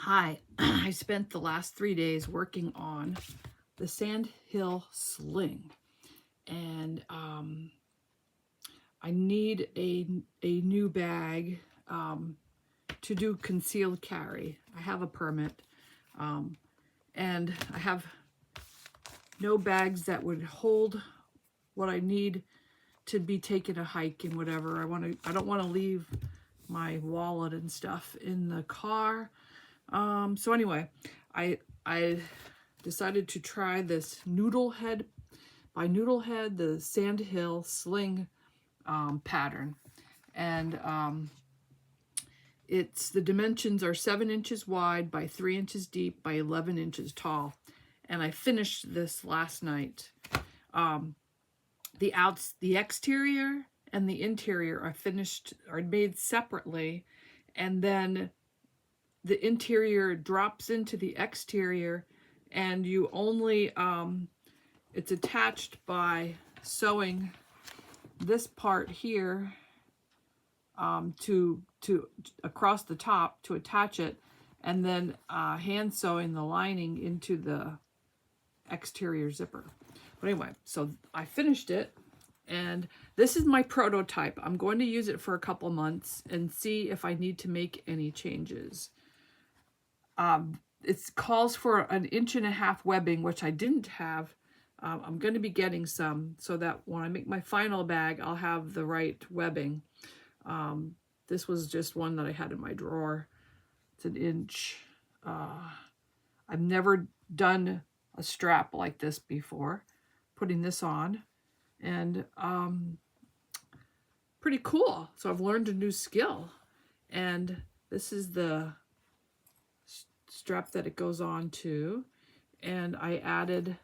Hi, I spent the last 3 days working on the Sandhill Sling, and I need a new bag to do concealed carry. I have a permit, and I have no bags that would hold what I need to be taking a hike and whatever. I don't want to leave my wallet and stuff in the car. So anyway, I decided to try this Noodlehead by Noodlehead, the Sandhill Sling pattern. And the dimensions are 7 inches wide by 3 inches deep by 11 inches tall. And I finished this last night. The exterior and the interior are made separately, and then the interior drops into the exterior, and you only it's attached by sewing this part here to across the top to attach it, and then hand sewing the lining into the exterior zipper. But anyway, so I finished it, and this is my prototype. I'm going to use it for a couple months and see if I need to make any changes. It calls for an 1.5 inch webbing, which I didn't have. I'm going to be getting some so that when I make my final bag, I'll have the right webbing. This was just one that I had in my drawer. It's 1 inch. I've never done a strap like this before, putting this on, and pretty cool. So I've learned a new skill, and this is the strap that it goes on to, and I added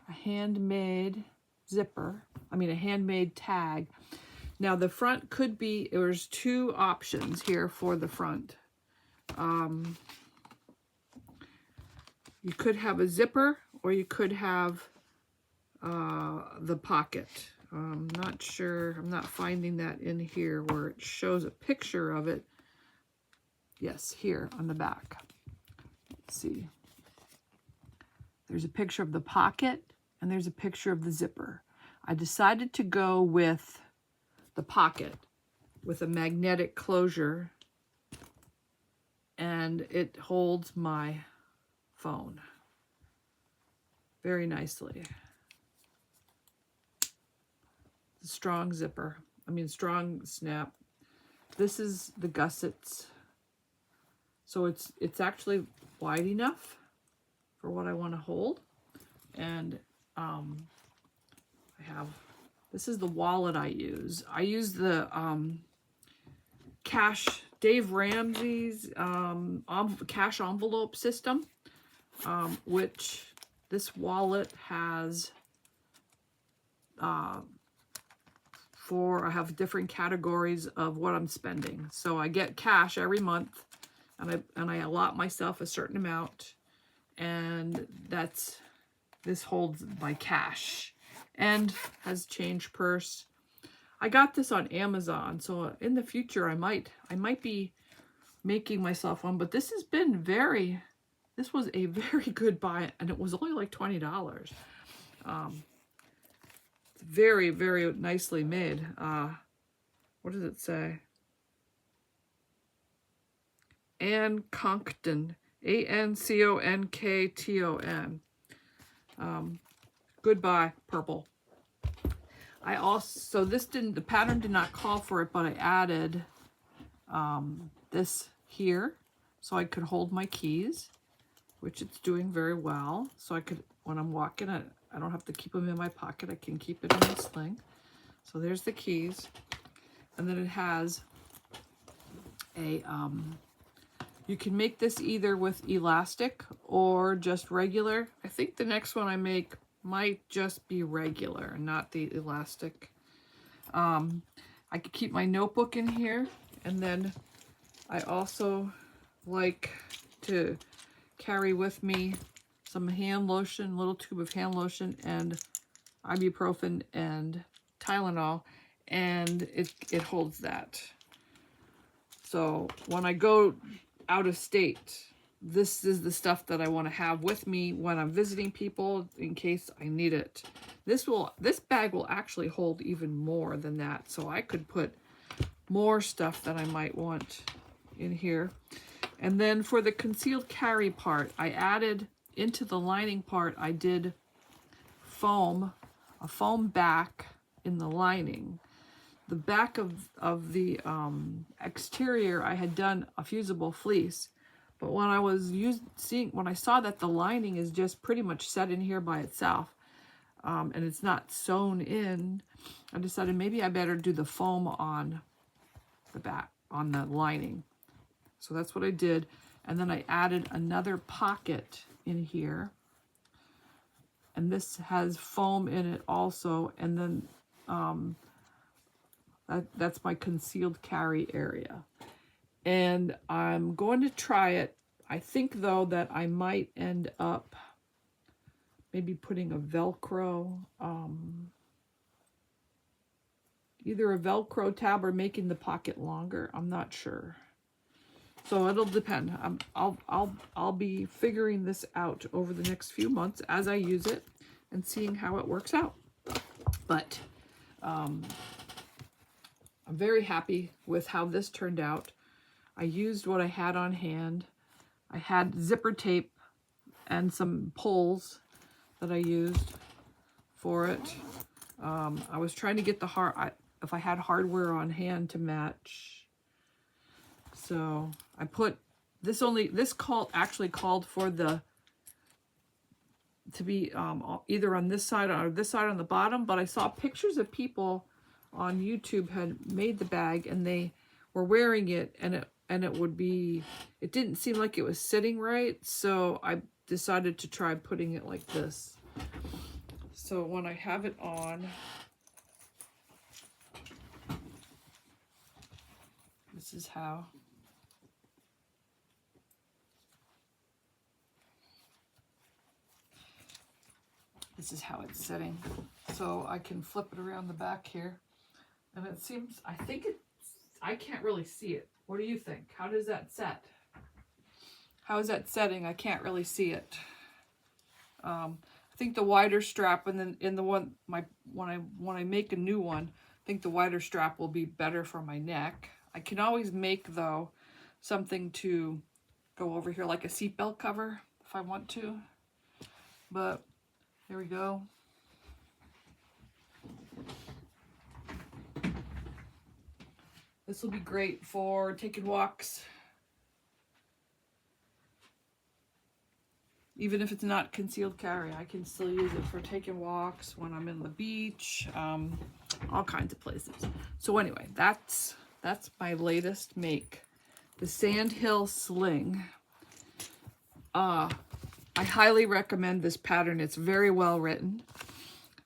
a handmade zipper, a handmade tag. Now the front could be, there's 2 options here for the front. You could have a zipper, or you could have the pocket. I'm not sure, I'm not finding that in here where it shows a picture of it. Yes, here on the back. Let's see. There's a picture of the pocket, and there's a picture of the zipper. I decided to go with the pocket with a magnetic closure, and it holds my phone very nicely. It's a strong zipper, strong snap. This is the gussets, so it's actually wide enough for what I want to hold. And this is the wallet I use. I use the Dave Ramsey's cash envelope system, which this wallet has I have different categories of what I'm spending. So I get cash every month, and I allot myself a certain amount, and this holds my cash, and has change purse. I got this on Amazon, so in the future I might be making myself one, but this was a very good buy, and it was only like $20. Very, very nicely made. What does it say? Ann Conkton, Anconkton. Goodbye, purple. The pattern did not call for it, but I added this here so I could hold my keys, which it's doing very well. So I could, when I'm walking, I don't have to keep them in my pocket. I can keep it in the sling. So there's the keys. And then it has a, you can make this either with elastic or just regular. I think the next one I make might just be regular and not the elastic. I could keep my notebook in here, and then I also like to carry with me some hand lotion, little tube of hand lotion, and ibuprofen and Tylenol, and it holds that. So when I go out of state, this is the stuff that I want to have with me when I'm visiting people in case I need it. This bag will actually hold even more than that, so I could put more stuff that I might want in here. And then for the concealed carry part, I added into the lining part, I did a foam back in the lining. The back of the exterior, I had done a fusible fleece. But when I was when I saw that the lining is just pretty much set in here by itself, and it's not sewn in, I decided maybe I better do the foam on the back, on the lining. So that's what I did. And then I added another pocket in here. And this has foam in it also. And then that's my concealed carry area. And I'm going to try it. I think, though, that I might end up maybe putting a Velcro, either a Velcro tab or making the pocket longer. I'm not sure. So it'll depend. I'll be figuring this out over the next few months as I use it and seeing how it works out. But I'm very happy with how this turned out. I used what I had on hand. I had zipper tape and some poles that I used for it. I was trying to get if I had hardware on hand to match. So I put this actually called for to be either on this side or this side on the bottom, but I saw pictures of people on YouTube had made the bag and they were wearing it, and it didn't seem like it was sitting right, so I decided to try putting it like this. So when I have it on, this is how. This is how it's sitting. So I can flip it around the back here. And it seems, I can't really see it. What do you think? How does that set? How is that setting? I can't really see it. I think the wider strap, and then in the one, when I make a new one, I think the wider strap will be better for my neck. I can always make, though, something to go over here, like a seatbelt cover, if I want to. But there we go. This will be great for taking walks. Even if it's not concealed carry, I can still use it for taking walks when I'm in the beach, all kinds of places. So anyway, that's my latest make, the Sandhill Sling. I highly recommend this pattern. It's very well written.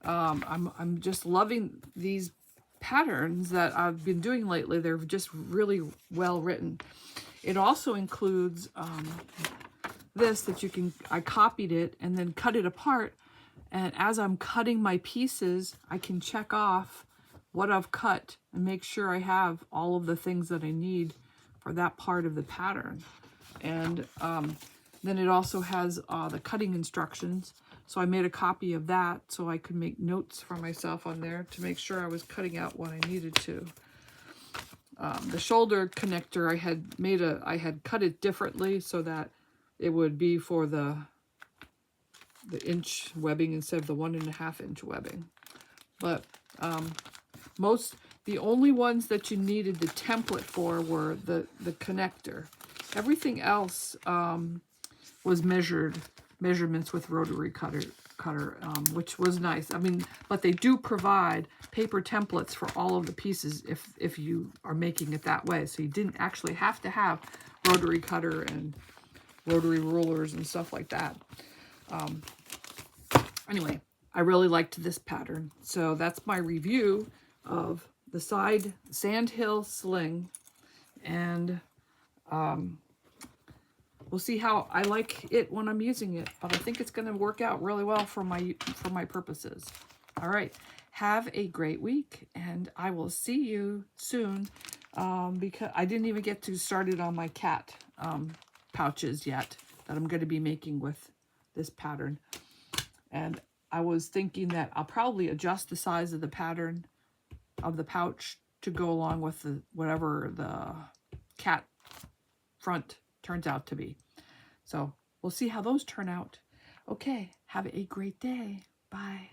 I'm just loving these patterns that I've been doing lately. They're just really well written. It also includes this that I copied it and then cut it apart, and as I'm cutting my pieces, I can check off what I've cut and make sure I have all of the things that I need for that part of the pattern. And then it also has the cutting instructions. So I made a copy of that so I could make notes for myself on there to make sure I was cutting out what I needed to. The shoulder connector, I had cut it differently so that it would be for the inch webbing instead of the 1.5 inch webbing. But the only ones that you needed the template for were the connector. Everything else was measurements with rotary cutter, which was nice. I mean, but they do provide paper templates for all of the pieces if you are making it that way. So you didn't actually have to have rotary cutter and rotary rulers and stuff like that. Anyway, I really liked this pattern. So that's my review of the Sandhill Sling. And we'll see how I like it when I'm using it, but I think it's going to work out really well for my purposes. All right, have a great week, and I will see you soon, because I didn't even get to start it on my cat pouches yet. that I'm going to be making with this pattern. And I was thinking that I'll probably adjust the size of the pattern of the pouch to go along with the whatever the cat front turns out to be. So we'll see how those turn out. Okay, have a great day. Bye.